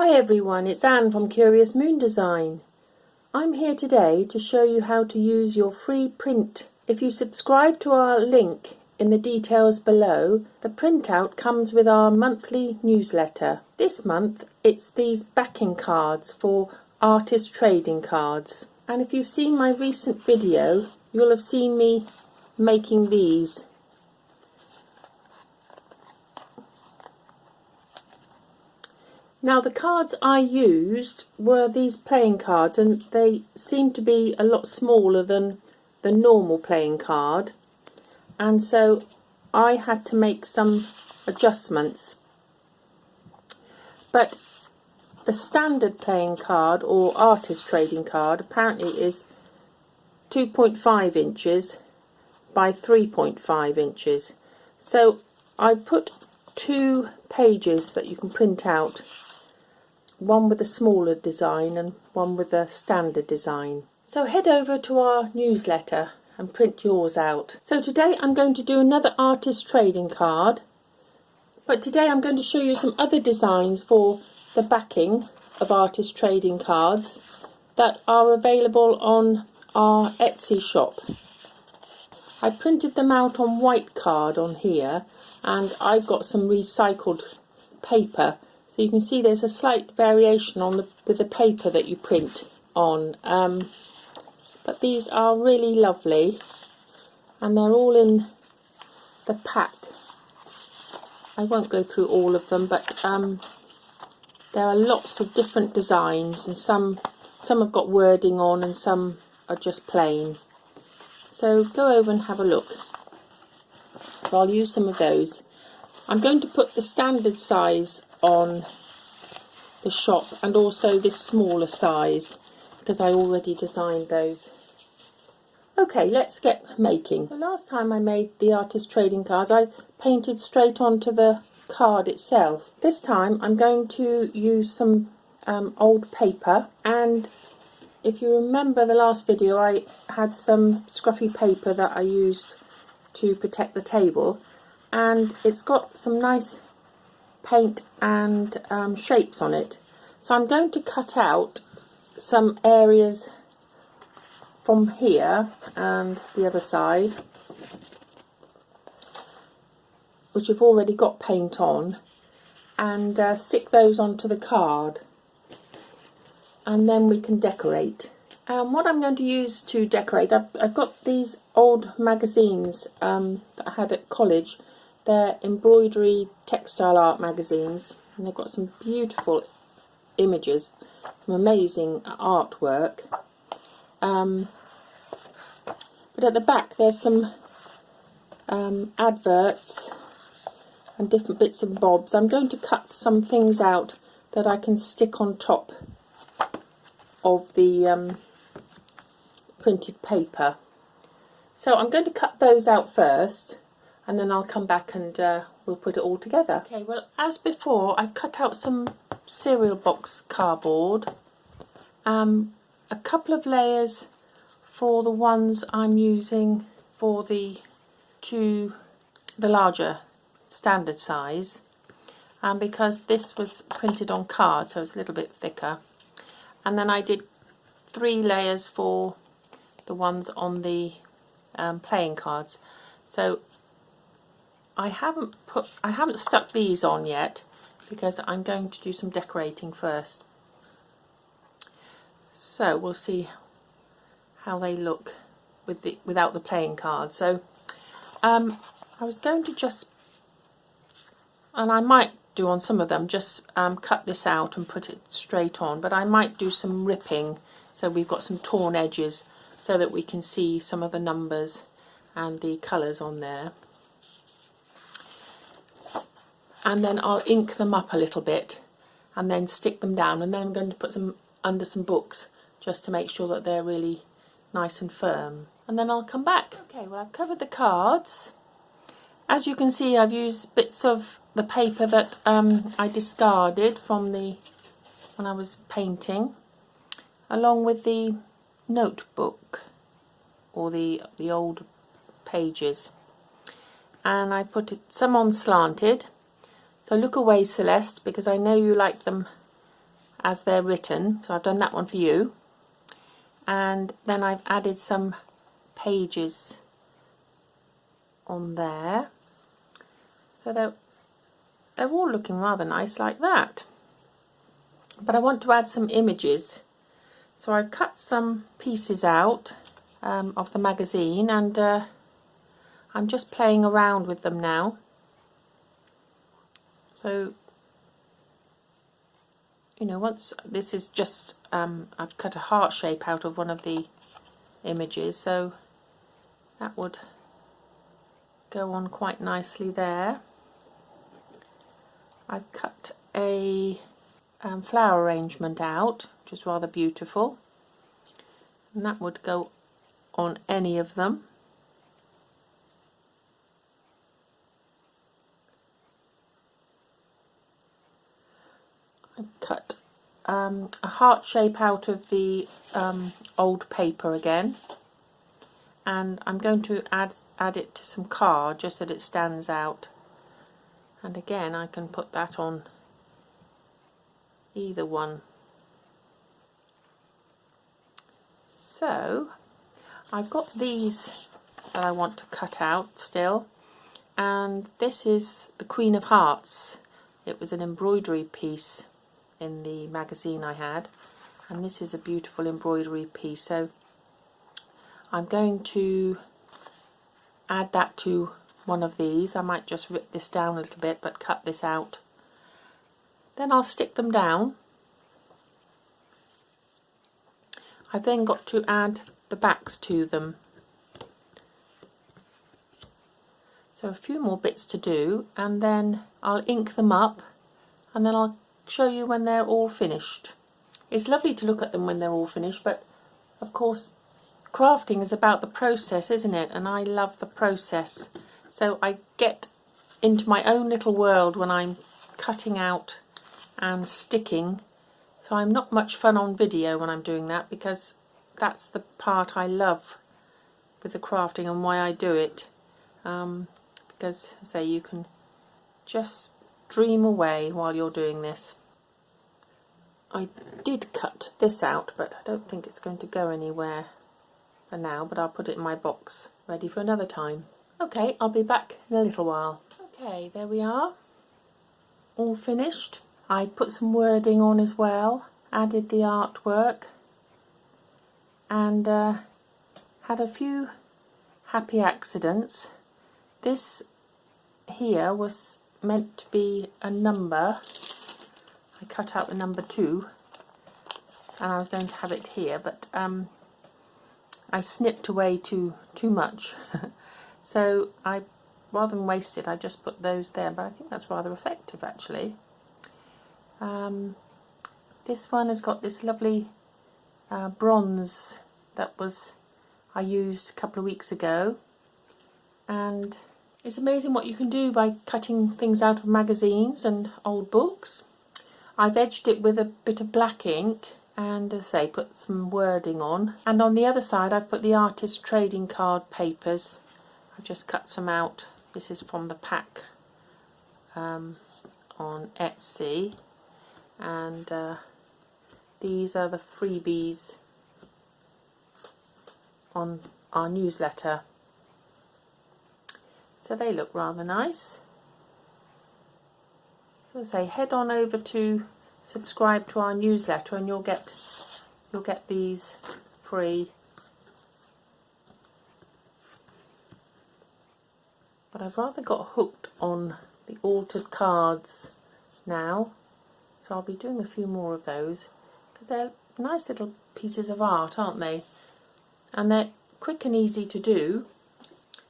Hi everyone, it's Anne from Curious Moon Design. I'm here today to show you how to use your free print. If you subscribe to our link in the details below, the printout comes with our monthly newsletter. This month it's these backing cards for artist trading cards. And if you've seen my recent video, you'll have seen me making these. Now the cards I used were these playing cards, and they seem to be a lot smaller than the normal playing card, and so I had to make some adjustments. But the standard playing card or artist trading card apparently is 2.5 inches by 3.5 inches. So I put two pages that you can print out, one with a smaller design and one with a standard design. So head over to our newsletter and print yours out. So today I'm going to do another artist trading card, but today I'm going to show you some other designs for the backing of artist trading cards that are available on our Etsy shop. I printed them out on white card on here, and I've got some recycled paper. So you can see there's a slight variation on with the paper that you print on, but these are really lovely, and they're all in the pack. I won't go through all of them, but there are lots of different designs, and some have got wording on and some are just plain. So go over and have a look. So I'll use some of those. I'm going to put the standard size on the shop and also this smaller size because I already designed those. Okay, let's get making. So last time I made the artist trading cards, I painted straight onto the card itself. This time I'm going to use some old paper, and if you remember the last video, I had some scruffy paper that I used to protect the table, and it's got some nice paint and shapes on it. So I'm going to cut out some areas from here and the other side, which have already got paint on, and stick those onto the card, and then we can decorate. What I'm going to use to decorate, I've got these old magazines that I had at college. They're embroidery textile art magazines, and they've got some beautiful images, some amazing artwork. But at the back there's some adverts and different bits and bobs. I'm going to cut some things out that I can stick on top of the printed paper. So I'm going to cut those out first, and then I'll come back and we'll put it all together. Okay, well, as before, I've cut out some cereal box cardboard, a couple of layers for the ones I'm using for the larger standard size, and because this was printed on card, so it's a little bit thicker. And then I did 3 layers for the ones on the playing cards. So I haven't stuck these on yet because I'm going to do some decorating first. So we'll see how they look without the playing card. So I was going to just, and I might do on some of them, just cut this out and put it straight on, but I might do some ripping so we've got some torn edges so that we can see some of the numbers and the colours on there. And then I'll ink them up a little bit and then stick them down, and then I'm going to put them under some books just to make sure that they're really nice and firm, and then I'll come back. Okay, well, I've covered the cards. As you can see, I've used bits of the paper that I discarded from when I was painting, along with the notebook or the old pages, and I put some on slanted. So look away, Celeste, because I know you like them as they're written. So I've done that one for you. And then I've added some pages on there. So they're all looking rather nice like that. But I want to add some images. So I've cut some pieces out of the magazine, and I'm just playing around with them now. So, you know, once this is just, I've cut a heart shape out of one of the images, so that would go on quite nicely there. I've cut a flower arrangement out, which is rather beautiful, and that would go on any of them. I've cut a heart shape out of the old paper again, and I'm going to add it to some card just so that it stands out. And again, I can put that on either one. So I've got these that I want to cut out still, and this is the Queen of Hearts. It was an embroidery piece in the magazine I had, and this is a beautiful embroidery piece. So I'm going to add that to one of these. I might just rip this down a little bit but cut this out. Then I'll stick them down. I've then got to add the backs to them. So a few more bits to do, and then I'll ink them up, and then I'll show you when they're all finished. It's lovely to look at them when they're all finished, but of course crafting is about the process, isn't it? And I love the process. So I get into my own little world when I'm cutting out and sticking. So I'm not much fun on video when I'm doing that, because that's the part I love with the crafting and why I do it. Because, as I say, you can just dream away while you're doing this. I did cut this out, but I don't think it's going to go anywhere for now, but I'll put it in my box ready for another time. Okay, I'll be back in a little while. Okay, there we are, all finished. I put some wording on as well, added the artwork, and had a few happy accidents. This here was meant to be a number. I cut out the number 2, and I was going to have it here, but I snipped away too much. So rather than waste it, I just put those there, but I think that's rather effective actually. This one has got this lovely bronze that I used a couple of weeks ago, and it's amazing what you can do by cutting things out of magazines and old books. I've edged it with a bit of black ink, and as I say, put some wording on, and on the other side I've put the Artist Trading Card papers. I've just cut some out. This is from the pack on Etsy, and these are the freebies on our newsletter. So they look rather nice. So I say, head on over to subscribe to our newsletter, and you'll get these free. But I've rather got hooked on the altered cards now, so I'll be doing a few more of those, because they're nice little pieces of art, aren't they? And they're quick and easy to do,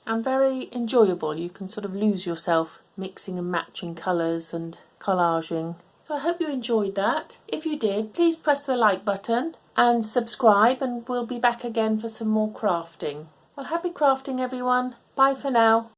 and very enjoyable. You can sort of lose yourself mixing and matching colours and collaging. So I hope you enjoyed that. If you did, please press the like button and subscribe, and we'll be back again for some more crafting. Well, happy crafting everyone. Bye for now.